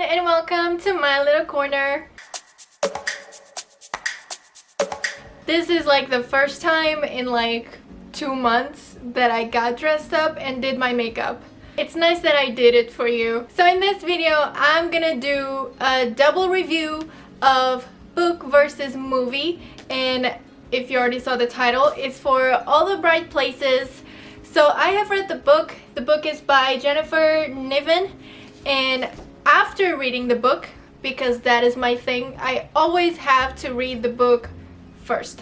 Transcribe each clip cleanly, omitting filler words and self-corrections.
everyone, and welcome to my little corner. This is like the first time in like 2 months that I got dressed up and did my makeup. It's nice that I did it for you. So in this video, I'm gonna do a double review of book versus movie, and if you already saw the title, it's for All the Bright Places. So I have read the book. The book is by Jennifer Niven, and after reading the book, because that is my thing, I always have to read the book first.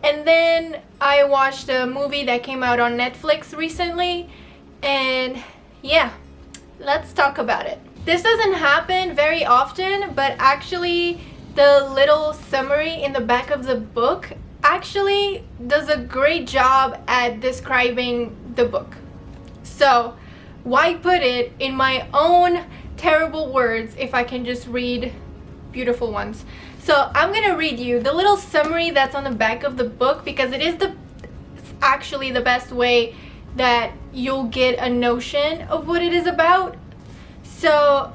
And then I watched a movie that came out on Netflix recently, and yeah, let's talk about it. This doesn't happen very often, but actually the little summary in the back of the book actually does a great job at describing the book. So why put it in my own terrible words if I can just read beautiful ones? So I'm gonna read you the little summary that's on the back of the book, because it's actually the best way that you'll get a notion of what it is about. So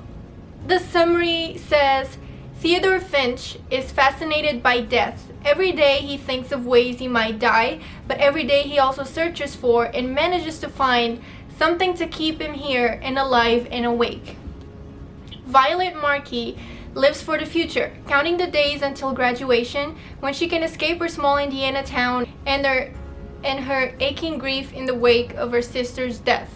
the summary says, Theodore Finch is fascinated by death. Every day he thinks of ways he might die, but every day he also searches for and manages to find something to keep him here and alive and awake. Violet Markey lives for the future, counting the days until graduation, when she can escape her small Indiana town and her aching grief in the wake of her sister's death.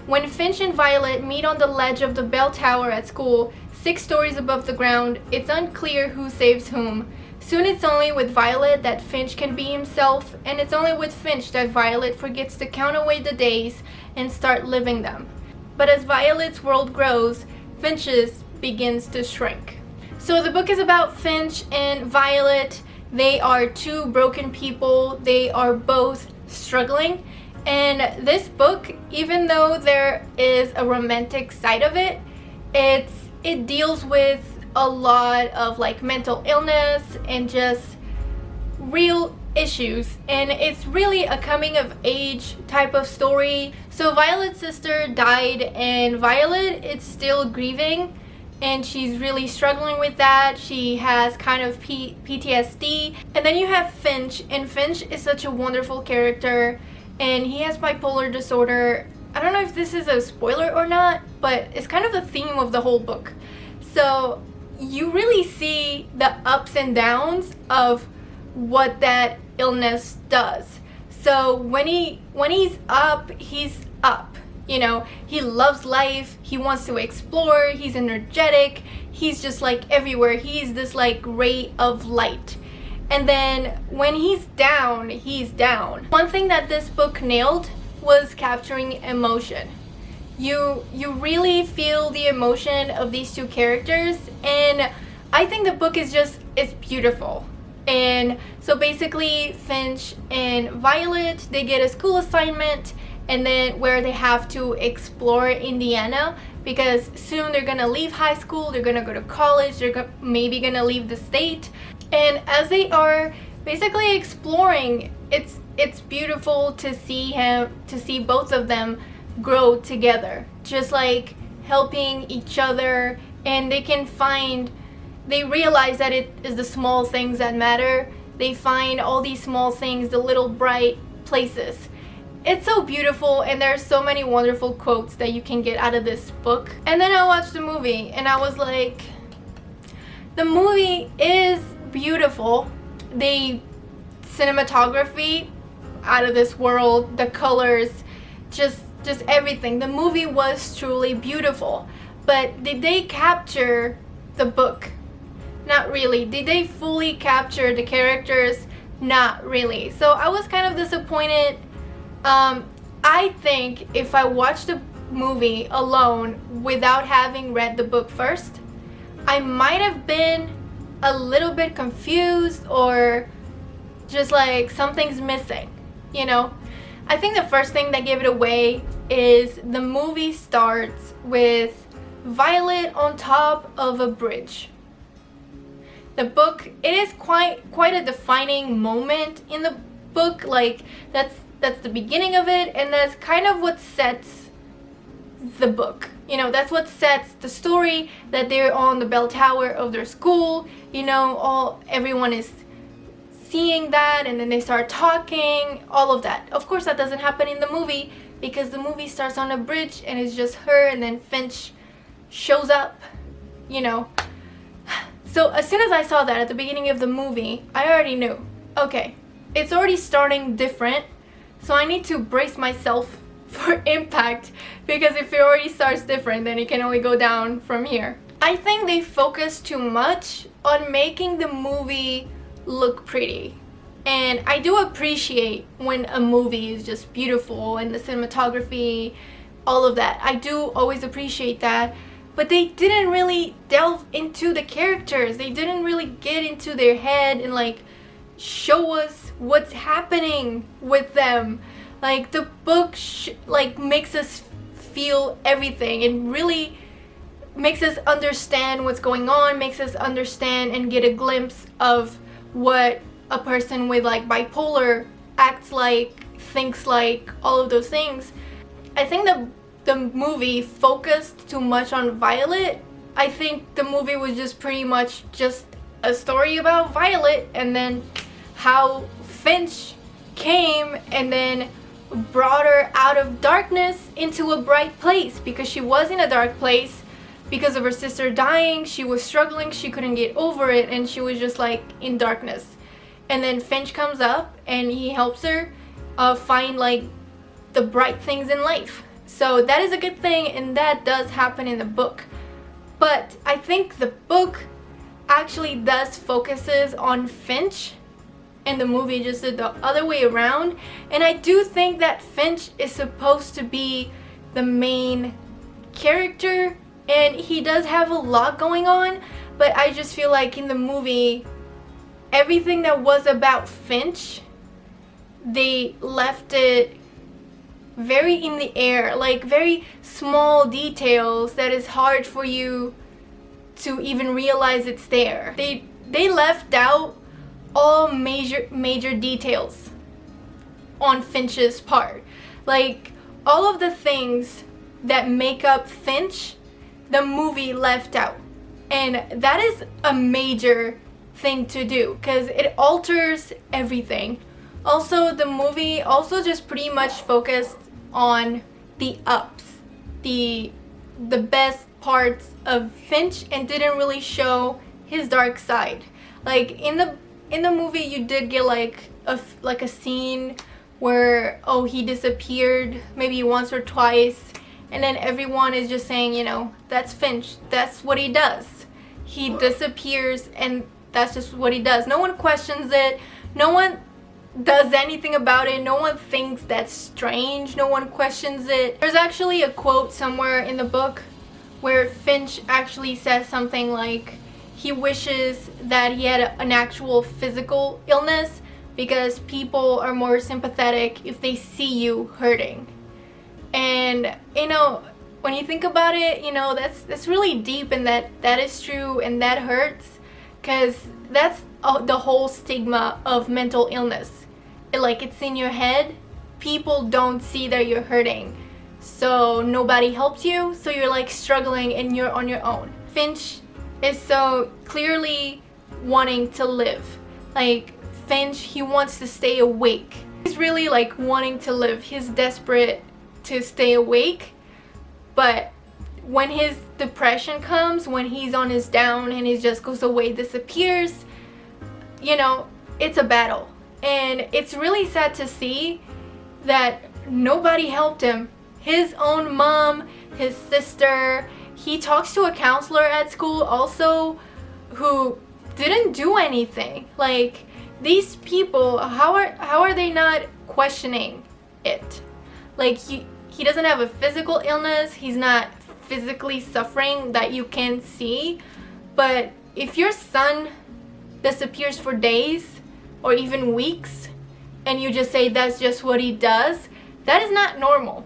When Finch and Violet meet on the ledge of the bell tower at school, 6 stories above the ground, it's unclear who saves whom. Soon it's only with Violet that Finch can be himself, and it's only with Finch that Violet forgets to count away the days and start living them. But as Violet's world grows, Finch's begins to shrink. So the book is about Finch and Violet. They are 2 broken people. They are both struggling. And this book, even though there is a romantic side of it, it deals with a lot of like mental illness and just real issues, and it's really a coming of age type of story. So Violet's sister died, and Violet is still grieving, and she's really struggling with that. She has kind of PTSD. And then you have Finch, and Finch is such a wonderful character, and he has bipolar disorder. I don't know if this is a spoiler or not, but it's kind of the theme of the whole book. So you really see the ups and downs of what that illness does. So when he's up, you know, he loves life, he wants to explore, he's energetic, he's just like everywhere, he's this like ray of light. And then when he's down, he's down. One thing that this book nailed was capturing emotion. You really feel the emotion of these 2 characters, and I think the book is beautiful. And so basically Finch and Violet, they get a school assignment, and then where they have to explore Indiana, because soon they're gonna leave high school, they're gonna go to college, they're maybe gonna leave the state. And as they are basically exploring, it's beautiful to see both of them grow together, just like helping each other, and they realize that it is the small things that matter. They find all these small things, the little bright places. It's so beautiful, and there's so many wonderful quotes that you can get out of this book. And then I watched the movie, and I was like, the movie is beautiful. The cinematography, out of this world, the colors, just everything. The movie was truly beautiful. But did they capture the book? Not really. Did they fully capture the characters? Not really. So I was kind of disappointed. I think if I watched the movie alone without having read the book first, I might have been a little bit confused, or just like something's missing, you know? I think the first thing that gave it away is the movie starts with Violet on top of a bridge. The book, it is quite a defining moment in the book. Like that's the beginning of it, and that's kind of what sets the book, You know, that's what sets the story, that they're on the bell tower of their school. You know, everyone is seeing that, and then they start talking, all of that. Of course, that doesn't happen in the movie, because the movie starts on a bridge and it's just her, and then Finch shows up, you know. So as soon as I saw that at the beginning of the movie, I already knew, okay, it's already starting different, so I need to brace myself for impact, because if it already starts different, then it can only go down from here. I think they focus too much on making the movie look pretty. And I do appreciate when a movie is just beautiful, and the cinematography, all of that. I do always appreciate that. But they didn't really delve into the characters. They didn't really get into their head and like show us what's happening with them. Like the book like makes us feel everything. It really makes us understand what's going on, makes us understand and get a glimpse of what a person with like bipolar acts like, thinks like, all of those things. I think the movie focused too much on Violet. I think the movie was just pretty much just a story about Violet, and then how Finch came and then brought her out of darkness into a bright place, because she was in a dark place because of her sister dying. She was struggling, she couldn't get over it, and she was just like in darkness. And then Finch comes up and he helps her find like the bright things in life. So that is a good thing, and that does happen in the book. But I think the book actually does focuses on Finch, and the movie just did the other way around. And I do think that Finch is supposed to be the main character, and he does have a lot going on, but I just feel like in the movie, everything that was about Finch, they left it very in the air, like very small details that is hard for you to even realize it's there. They left out all major details on Finch's part. Like all of the things that make up Finch, the movie left out. And that is a major thing to do, because it alters everything. Also, the movie also just pretty much focused on the ups, the best parts of Finch, and didn't really show his dark side. Like in the movie, you did get like a scene where, oh, he disappeared maybe once or twice, and then everyone is just saying, you know, that's Finch, that's what he does. He disappears, and that's just what he does. No one questions it. No one does anything about it. No one thinks that's strange. No one questions it. There's actually a quote somewhere in the book where Finch actually says something like he wishes that he had an actual physical illness, because people are more sympathetic if they see you hurting. And you know, when you think about it, you know, that's really deep, and that is true, and that hurts, because that's the whole stigma of mental illness. It's in your head. People don't see that you're hurting, so nobody helps you, so you're like struggling and you're on your own. Finch is so clearly wanting to live. Like Finch, he wants to stay awake. He's really like wanting to live. He's desperate to stay awake. But when his depression comes, when he's on his down and he just goes away, disappears, you know, it's a battle. And it's really sad to see that nobody helped him. His own mom, his sister, he talks to a counselor at school also who didn't do anything. Like, these people, how are they not questioning it? Like, he doesn't have a physical illness, he's not physically suffering that you can see, but if your son disappears for days or even weeks and you just say that's just what he does, that is not normal.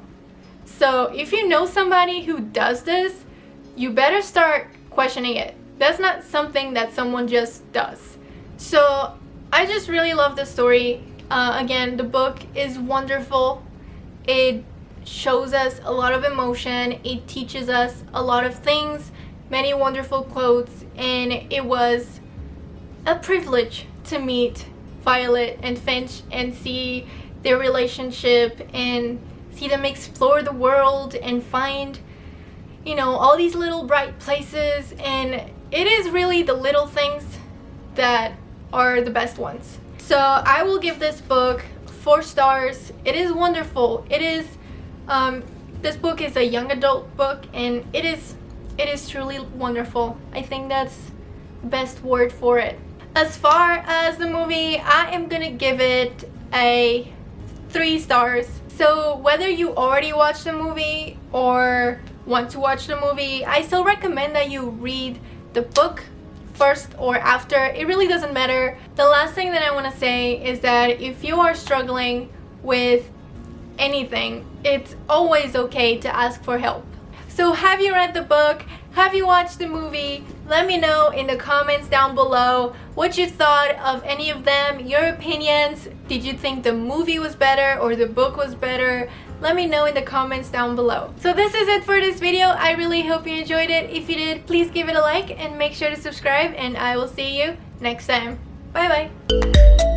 So if you know somebody who does this, you better start questioning it. That's not something that someone just does. So I just really love the story. Again, the book is wonderful. It shows us a lot of emotion, it teaches us a lot of things, many wonderful quotes, and it was a privilege to meet Violet and Finch and see their relationship and see them explore the world and find, you know, all these little bright places. And it is really the little things that are the best ones. So I will give this book 4 stars. It is wonderful. It is this book is a young adult book, and it is truly wonderful. I think that's the best word for it. As far as the movie, I am gonna give it a 3 stars. So whether you already watched the movie or want to watch the movie, I still recommend that you read the book first or after. It really doesn't matter. The last thing that I want to say is that if you are struggling with anything, it's always okay to ask for help. So have you read the book? Have you watched the movie? Let me know in the comments down below what you thought of any of them, your opinions. Did you think the movie was better or the book was better? Let me know in the comments down below. So this is it for this video. I really hope you enjoyed it. If you did, please give it a like and make sure to subscribe, and I will see you next time. Bye bye.